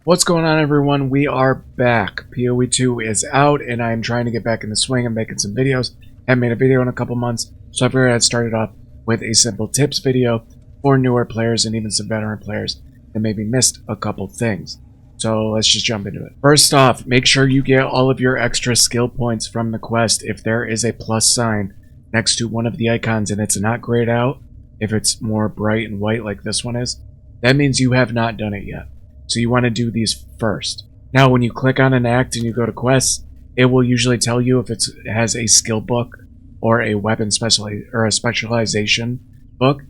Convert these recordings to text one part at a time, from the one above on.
What's going on, everyone? We are back. PoE2 is out, and I'm trying to get back in the swing of making some videos. Haven't made a video in a couple months, so I figured I'd start it off with a simple tips video for newer players and even some veteran players that maybe missed a couple things. So let's just jump into it. First off, make sure you get all of your extra skill points from the quest. If there is a plus sign next to one of the icons and it's not grayed out, if it's more bright and white like this one is, that means you have not done it yet. So you want to do these first. Now, when you click on an act and you go to quests, it will usually tell you if it has a skill book or a weapon specialization book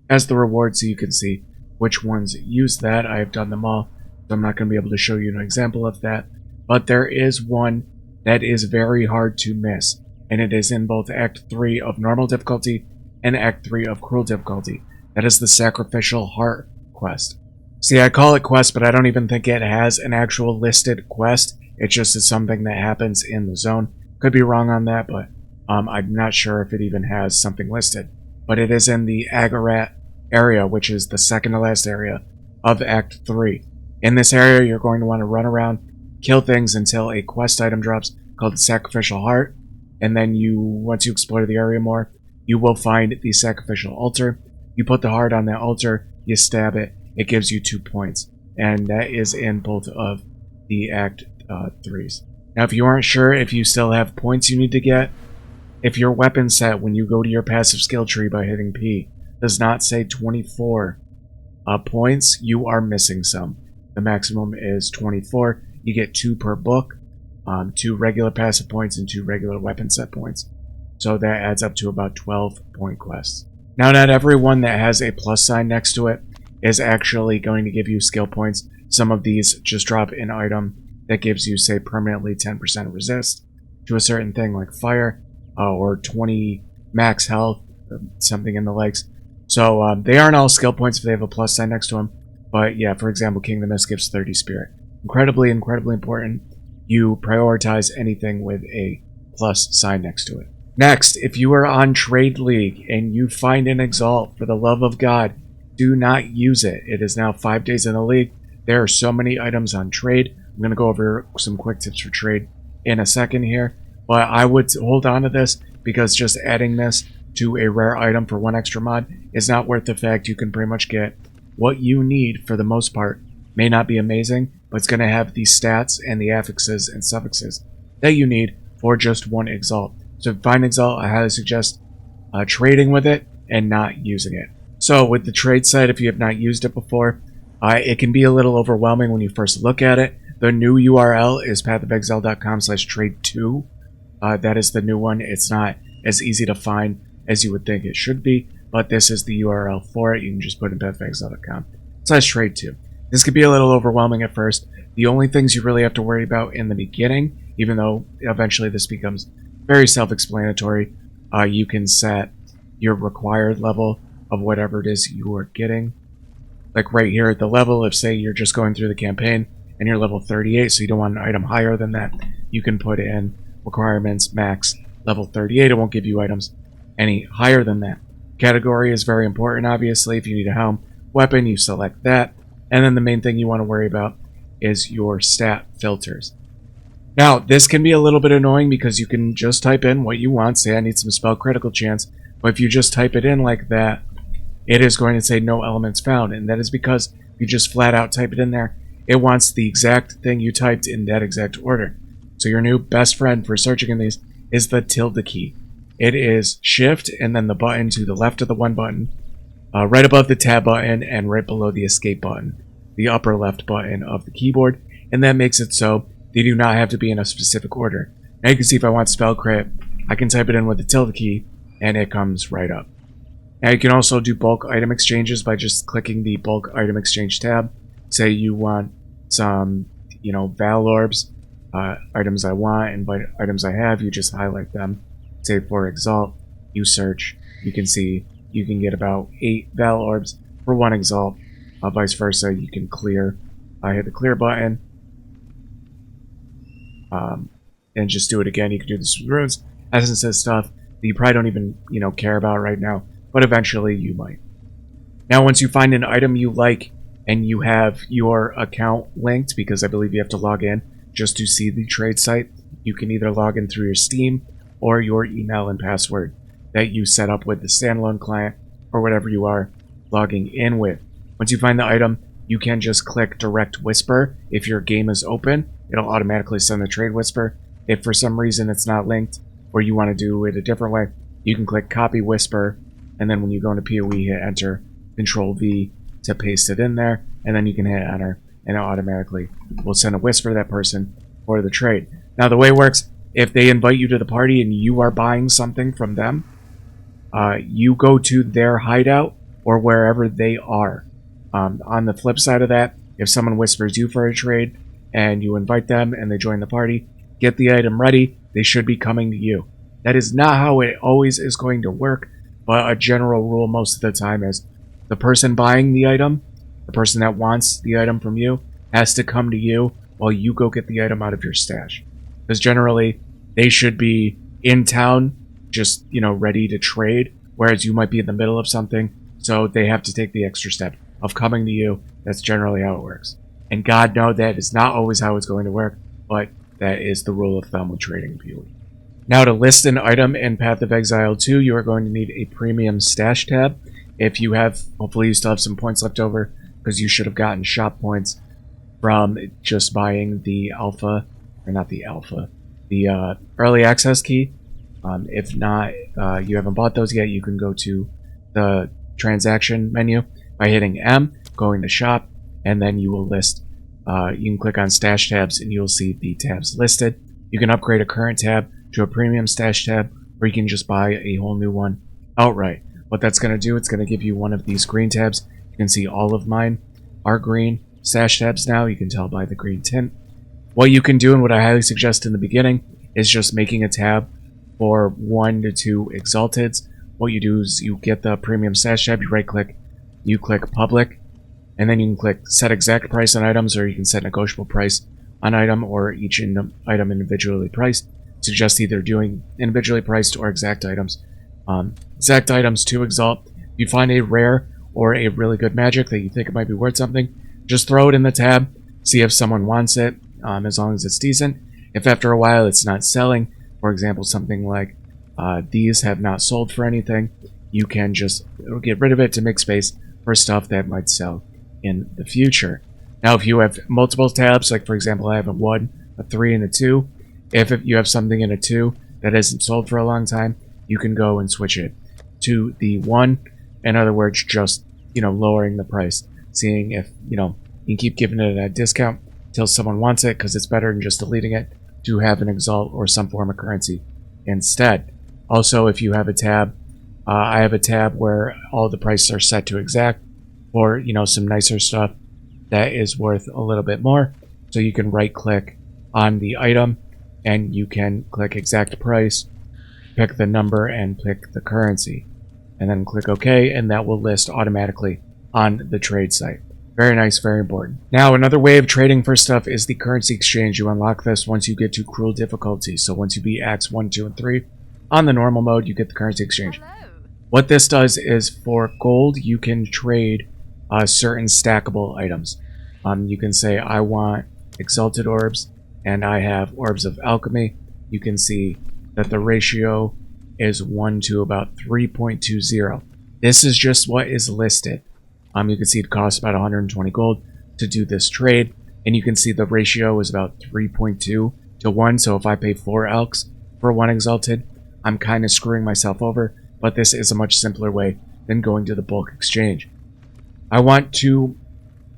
as the reward, so you can see which ones use that. I have done them all, so I'm not going to be able to show you an example of that. But there is one that is very hard to miss, and it is in both Act 3 of normal difficulty and Act 3 of cruel difficulty. That is the Sacrificial Heart quest. See, I call it quest, but I don't even think it has an actual listed quest. It just is something that happens in the zone. Could be wrong on that, but I'm not sure if it even has something listed. But it is in the Agarat area, which is the second to last area of Act 3. In this area, you're going to want to run around, kill things until a quest item drops called the Sacrificial Heart. And then once you explore the area more, you will find the Sacrificial Altar. You put the heart on that altar, you stab it, it gives you 2 points, and that is in both of the Act 3s. Now, if you aren't sure if you still have points you need to get, if your weapon set, when you go to your passive skill tree by hitting P, does not say 24 points, you are missing some. The maximum is 24. You get 2 per book, 2 regular passive points, and 2 regular weapon set points. So that adds up to about 12 point quests. Now, not everyone that has a plus sign next to it is actually going to give you skill points. Some of these just drop an item that gives you, say, permanently 10% resist to a certain thing like fire, or 20 max health, something in the likes. So they aren't all skill points if they have a plus sign next to them. But yeah, for example, King of the Mist gives 30 spirit. Incredibly important. You prioritize anything with a plus sign next to it. Next, if you are on Trade League and you find an Exalt, for the love of God, do not use it. It is now 5 days in the league. There are so many items on trade. I'm going to go over some quick tips for trade in a second here. But I would hold on to this because just adding this to a rare item for 1 extra mod is not worth the fact you can pretty much get what you need for the most part. May not be amazing, but it's going to have the stats and the affixes and suffixes that you need for just 1 Exalt. So if you find Exalt, I highly suggest trading with it and not using it. So with the trade site, if you have not used it before, it can be a little overwhelming when you first look at it. The new URL is pathofexile.com/trade2. That is the new one. It's not as easy to find as you would think it should be, but this is the URL for it. You can just put in pathofexile.com/trade2. This could be a little overwhelming at first. The only things you really have to worry about in the beginning, even though eventually this becomes very self-explanatory, you can set your required level of whatever it is you are getting. Like right here at the level, if say you're just going through the campaign and you're level 38, so you don't want an item higher than that, you can put in requirements max level 38. It won't give you items any higher than that. Category is very important, obviously. If you need a helm weapon, you select that. And then the main thing you want to worry about is your stat filters. Now, this can be a little bit annoying because you can just type in what you want. Say I need some spell critical chance, but if you just type it in like that, it is going to say no elements found, and that is because you just flat out type it in there. It wants the exact thing you typed in that exact order. So your new best friend for searching in these is the tilde key. It is shift and then the button to the left of the 1 button, right above the tab button and right below the escape button, the upper left button of the keyboard, and that makes it so they do not have to be in a specific order. Now you can see if I want spell crit, I can type it in with the tilde key and it comes right up. Now you can also do bulk item exchanges by just clicking the bulk item exchange tab. Say you want some, Val orbs, items I want, and items I have, you just highlight them. Say for Exalt, you search, you can see you can get about 8 Val orbs for 1 Exalt. Vice versa, you can clear. I hit the clear button, and just do it again. You can do this with runes, essences, stuff that you probably don't even, care about right now, but eventually you might. Now, once you find an item you like and you have your account linked, because I believe you have to log in just to see the trade site, you can either log in through your Steam or your email and password that you set up with the standalone client or whatever you are logging in with. Once you find the item, you can just click Direct Whisper. If your game is open, it'll automatically send the trade whisper. If for some reason it's not linked or you want to do it a different way, you can click Copy Whisper, and then when you go into PoE, hit Enter, Control V to paste it in there, and then you can hit Enter, and it automatically will send a whisper to that person for the trade. Now, the way it works, if they invite you to the party and you are buying something from them, you go to their hideout or wherever they are. On the flip side of that, if someone whispers you for a trade and you invite them and they join the party, get the item ready, they should be coming to you. That is not how it always is going to work, but a general rule most of the time is the person buying the item, the person that wants the item from you, has to come to you while you go get the item out of your stash. Because generally, they should be in town, just, ready to trade, whereas you might be in the middle of something, so they have to take the extra step of coming to you. That's generally how it works. And God knows that is not always how it's going to work, but that is the rule of thumb with trading in PoE. Now, to list an item in Path of Exile 2, you are going to need a premium stash tab. If you have, hopefully you still have some points left over, because you should have gotten shop points from just buying the alpha, or not the alpha, the early access key. If not, you haven't bought those yet, you can go to the transaction menu by hitting M, going to shop, and then you will list, you can click on stash tabs and you'll see the tabs listed. You can upgrade a current tab to a premium stash tab, or you can just buy a whole new one outright. What that's going to do, it's going to give you one of these green tabs. You can see all of mine are green stash tabs now. You can tell by the green tint. What you can do, and what I highly suggest in the beginning, is just making a tab for 1 to 2 Exalteds. What you do is you get the premium stash tab, you right click, you click public, and then you can click set exact price on items, or you can set negotiable price on item, or each item individually priced. Suggest either doing individually priced or exact items. Exact items to Exalt. If you find a rare or a really good magic that you think it might be worth something, just throw it in the tab, see if someone wants it, as long as it's decent. If after a while it's not selling, for example, something like these have not sold for anything, you can just get rid of it to make space for stuff that might sell in the future. Now, if you have multiple tabs, like for example, I have a 1, a 3, and a 2, if you have something in a 2 that hasn't sold for a long time, you can go and switch it to the 1. In other words, just, lowering the price, seeing if, you can keep giving it a discount till someone wants it, because it's better than just deleting it to have an Exalt or some form of currency instead. Also, if you have a tab, I have a tab where all the prices are set to exact, or, some nicer stuff that is worth a little bit more. So you can right click on the item and you can click exact price, pick the number, and pick the currency, and then click OK, and that will list automatically on the trade site. Very nice, very important. Now, another way of trading for stuff is the currency exchange. You unlock this once you get to cruel difficulty. So once you beat Acts 1, 2, and 3 on the normal mode, you get the currency exchange. Hello. What this does is, for gold, you can trade certain stackable items. You can say, I want Exalted Orbs, and I have Orbs of Alchemy. You can see that the ratio is 1 to about 3.20. This is just what is listed. You can see it costs about 120 gold to do this trade, and you can see the ratio is about 3.2 to 1. So if I pay 4 Elks for 1 Exalted, I'm kind of screwing myself over, but this is a much simpler way than going to the bulk exchange. I want to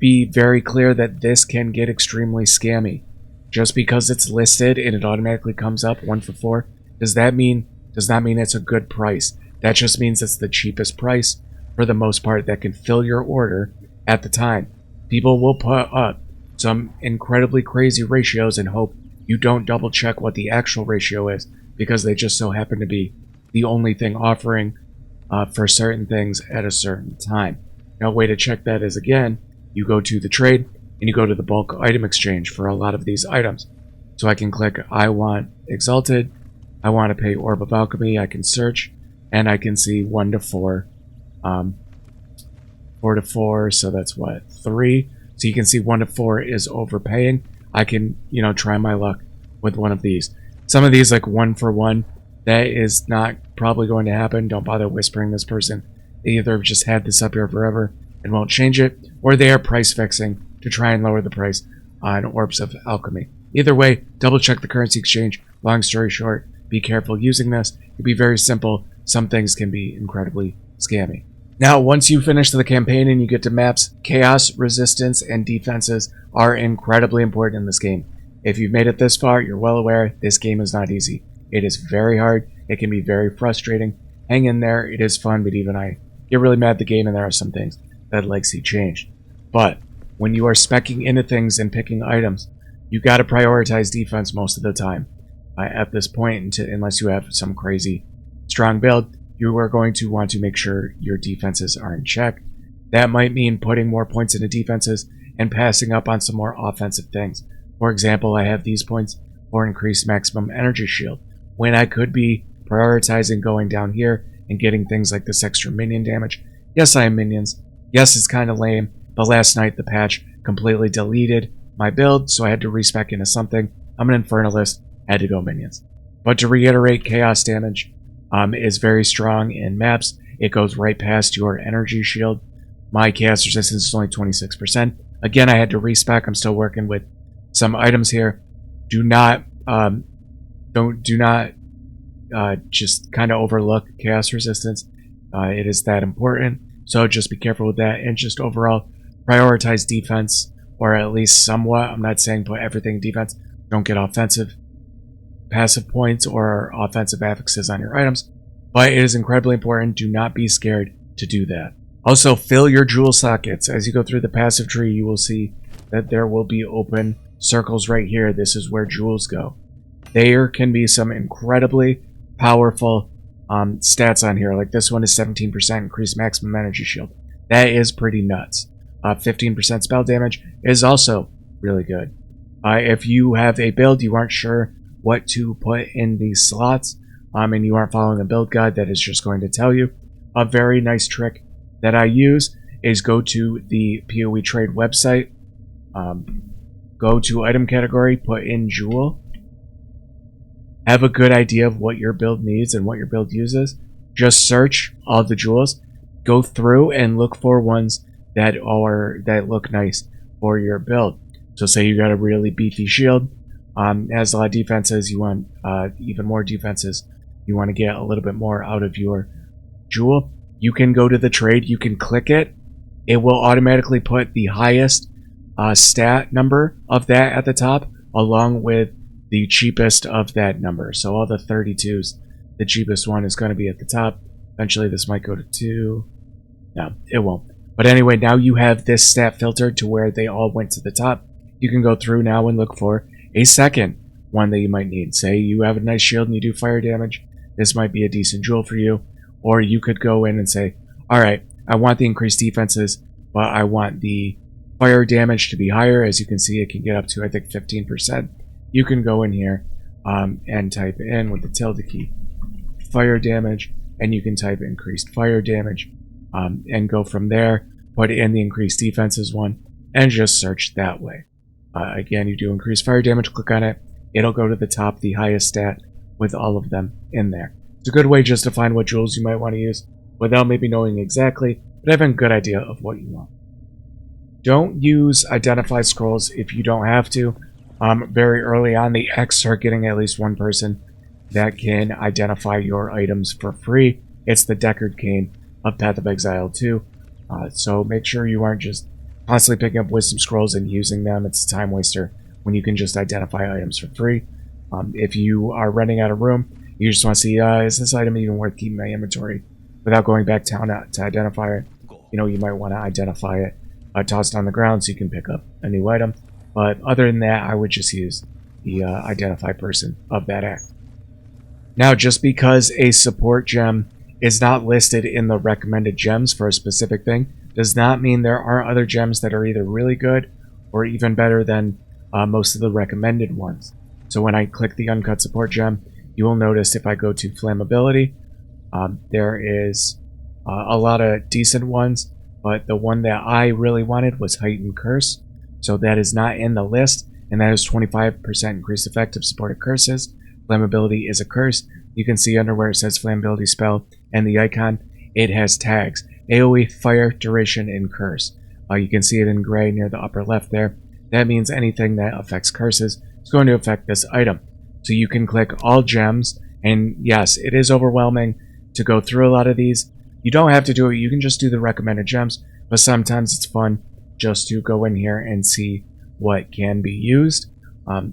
be very clear that this can get extremely scammy. Just because it's listed and it automatically comes up 1 for 4, does not mean it's a good price. That just means it's the cheapest price for the most part that can fill your order at the time. People will put up some incredibly crazy ratios and hope you don't double check what the actual ratio is, because they just so happen to be the only thing offering for certain things at a certain time. Now, a way to check that is, again, you go to the trade and you go to the bulk item exchange for a lot of these items. So I can click, I want Exalted, I want to pay Orb of Alchemy, I can search, and I can see 1 to 4 4 to 4, so that's what, 3. So you can see 1 to 4 is overpaying. I can, you know, try my luck with one of these. Some of these, like 1 for 1, that is not probably going to happen. Don't bother whispering this person. They either have just had this up here forever and won't change it, or they are price fixing to try and lower the price on Orbs of Alchemy. Either way, double check the currency exchange. Long story short, be careful using this. It'd be very simple. Some things can be incredibly scammy. Now, once you finish the campaign and you get to maps, chaos, resistance, and defenses are incredibly important in this game. If you've made it this far, you're well aware this game is not easy. It is very hard. It can be very frustrating. Hang in there. It is fun, but even I get really mad at the game, and there are some things that I'd like to see changed. But when you are speccing into things and picking items, you got to prioritize defense most of the time. At this point, unless you have some crazy strong build, you are going to want to make sure your defenses are in check. That might mean putting more points into defenses and passing up on some more offensive things. For example, I have these points for increased maximum energy shield, when I could be prioritizing going down here and getting things like this extra minion damage. Yes, I have minions. Yes, it's kind of lame, but last night the patch completely deleted my build, so I had to respec into something. I'm an Infernalist, had to go minions. But to reiterate, chaos damage is very strong in maps. It goes right past your energy shield. My chaos resistance is only 26%. Again, I had to respec. I'm still working with some items here. Do not just kind of overlook chaos resistance. It is that important. So just be careful with that, and just overall prioritize defense, or at least somewhat. I'm not saying put everything in defense. Don't get offensive passive points or offensive affixes on your items, but it is incredibly important. Do not be scared to do that. Also, fill your jewel sockets. As you go through the passive tree, you will see that there will be open circles right here. This is where jewels go. There can be some incredibly powerful stats on here. Like this one is 17% increased maximum energy shield. That is pretty nuts. 15% spell damage is also really good. If you have a build you aren't sure what to put in these slots, and you aren't following a build guide that is just going to tell you, a very nice trick that I use is go to the PoE trade website, go to item category, put in jewel, have a good idea of what your build needs and what your build uses. Just search all the jewels, go through and look for ones that look nice for your build. So say you got a really beefy shield, has a lot of defenses, you want even more defenses, you want to get a little bit more out of your jewel, you can go to the trade, you can click it, it will automatically put the highest stat number of that at the top, along with the cheapest of that number. So all the 32s, the cheapest one is going to be at the top. Eventually this might go to 2. No, it won't. But anyway, now you have this stat filtered to where they all went to the top. You can go through now and look for a second one that you might need. Say you have a nice shield and you do fire damage. This might be a decent jewel for you. Or you could go in and say, alright, I want the increased defenses, but I want the fire damage to be higher. As you can see, it can get up to, I think, 15%. You can go in here and type in with the tilde key fire damage, and you can type increased fire damage, and go from there, put in the increased defenses one, and just search that way. Again, you do increased fire damage, click on it, it'll go to the top, the highest stat, with all of them in there. It's a good way just to find what jewels you might want to use without maybe knowing exactly, but having a good idea of what you want. Don't use identify scrolls if you don't have to. Very early on, the X are getting at least one person that can identify your items for free. It's the Deckard Cane of Path of Exile 2. So make sure you aren't just constantly picking up wisdom scrolls and using them. It's a time waster when you can just identify items for free. If you are running out of room, you just want to see, is this item even worth keeping my inventory without going back down to identify it? You know, you might want to identify it, toss it on the ground so you can pick up a new item. But other than that, I would just use the identify person of that act. Now, just because a support gem is not listed in the recommended gems for a specific thing does not mean there aren't other gems that are either really good or even better than most of the recommended ones. So when I click the uncut support gem, you will notice if I go to flammability, there is a lot of decent ones, but the one that I really wanted was Heightened Curse. So that is not in the list, and that is 25% increased effect of supported curses. Flammability is a curse. You can see under where it says Flammability spell and the icon, it has tags. AoE, Fire, Duration, and Curse. You can see it in gray near the upper left there. That means anything that affects curses is going to affect this item. So you can click all gems, and yes, it is overwhelming to go through a lot of these. You don't have to do it, you can just do the recommended gems, but sometimes it's fun just to go in here and see what can be used.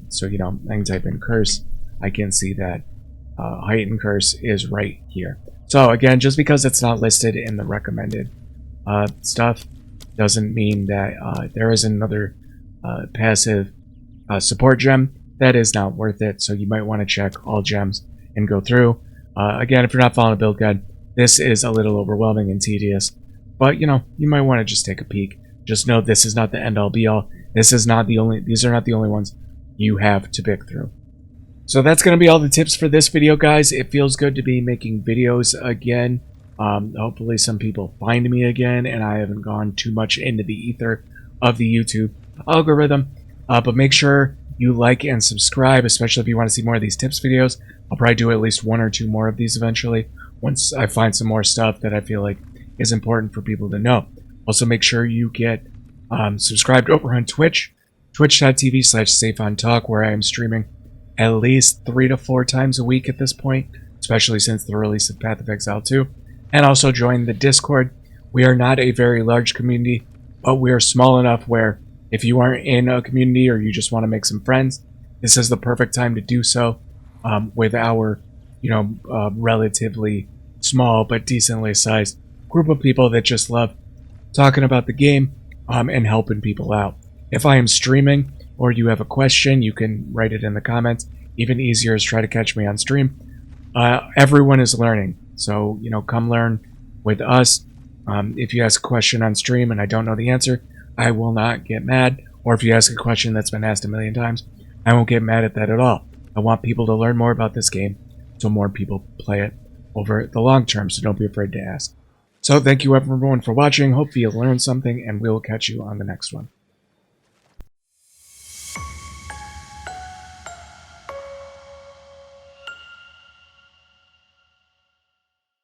So, you know, I can type in curse, I can see that Heightened Curse is right here. So again, just because it's not listed in the recommended stuff doesn't mean that there is another passive support gem that is not worth it. So you might want to check all gems and go through. Again, if you're not following a build guide, this is a little overwhelming and tedious, but you know, you might want to just take a peek. Just know this is not the end all be all. These are not the only ones you have to pick through. So that's going to be all the tips for this video, guys. It feels good to be making videos again. Hopefully some people find me again and I haven't gone too much into the ether of the YouTube algorithm. But make sure you like and subscribe, especially if you want to see more of these tips videos. I'll probably do at least 1 or 2 more of these eventually once I find some more stuff that I feel like is important for people to know. Also, make sure you get subscribed over on Twitch, twitch.tv/SafeOnTalk, where I am streaming at least 3 to 4 times a week at this point, especially since the release of Path of Exile 2. And also join the Discord. We are not a very large community, but we are small enough where if you aren't in a community or you just want to make some friends, this is the perfect time to do so with our, you know, relatively small but decently sized group of people that just love talking about the game and helping people out. If I am streaming or you have a question, you can write it in the comments. Even easier is try to catch me on stream. Everyone is learning, so you know, come learn with us. If you ask a question on stream and I don't know the answer, I will not get mad. Or if you ask a question that's been asked a million times, I won't get mad at that at all. I want people to learn more about this game so more people play it over the long term, so don't be afraid to ask. So thank you everyone for watching. Hopefully you learned something, and we'll catch you on the next one.